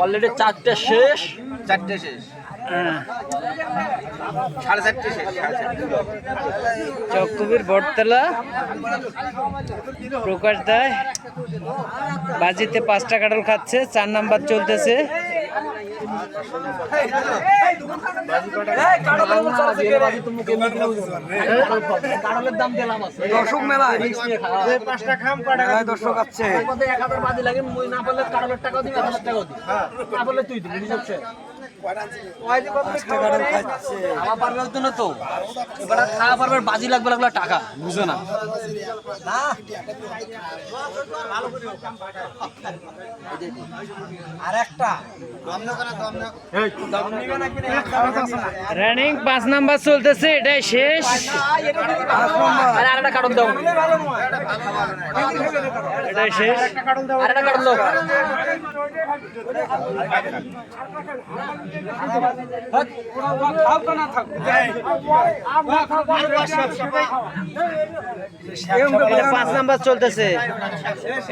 Already চারটে শেষ। চকবির বটতলা প্রকাশ দেয় বাজিতে 5টা কাটল খাচ্ছে। 4 নাম্বার চলতেছে। দর্শক মেলা দর্শক আছে। বাজি লাগবে লাগলো টাকা বুঝো না। রানিং 5 নাম্বার চলতেছে, এটাই শেষ। আরেকটা কাটন দাও, এটাই শেষ। আরেকটা কাটন দাও। এটা 5 নাম্বার চলতেছে,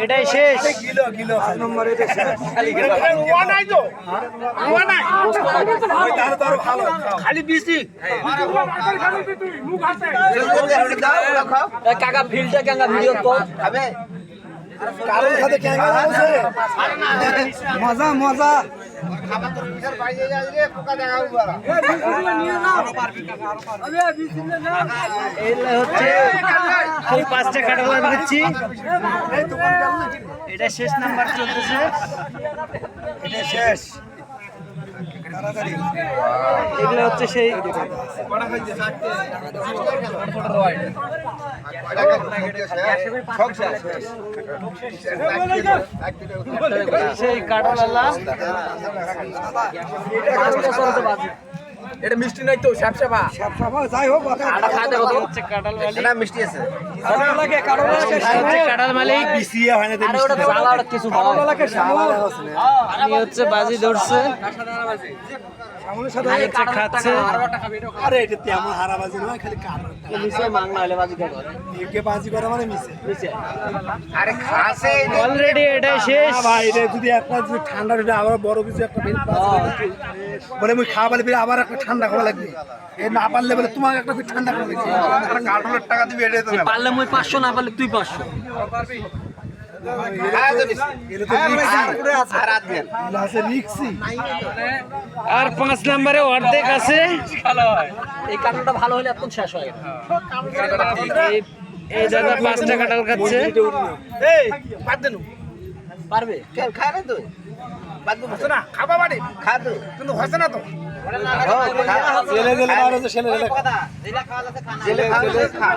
এটাই শেষ। কাকা ফিল্ডে কাকা ভিডিও কল খাবে মজা মজা হচ্ছে সেই 5টা কাটল দিচ্ছি। এটা শেষ নাম্বার চলতেছে, এটা শেষ। এগুলো হচ্ছে সেই সেই কাটলা। এটা মিষ্টি নাই তো, স্যাপসাপা যাই হোক আটা খাতে কত হচ্ছে কাটাল মালিক। এটা মিষ্টি আছে। কাটাল মালিক আরে ওটা জ্বালা ওটা কিছু হয়। উনি হচ্ছে বাজি ধরছে, খাচ্ছে। আরে এটা তেমন হারাবাজি নয়, খালি মিশে মাংনা হলে বাজি খাবে। বাজি করা মানে মিশে। আরে খাসে অলরেডি এটাই শেষ। ভাই রে, যদি একটা যদি ঠান্ডা যদি আবার বড় কিছু একটা বলে মুই খাওয়া বলে আবার একটা ঠান্ডা খাওয়া লাগবে, এ না পারলে বলে তোমাকে একটা ঠান্ডা খাওয়া লাগবে। কার্টুনের টাকা দিবি, এটাই তো পারলে মই 500, না পারলে তুই 500। আর 5 নম্বরে অর্ধেক আছে। এই কার্টুনটা ভালো হলে এখন শেষ হয়। এই দাদা 5টা কাটাল খাচ্ছে। পারবে খায় না তো, বাদ দে না, খাবা বাড়ি খা তো, কিন্তু হচ্ছে না তো। ছেলে ছেলে খা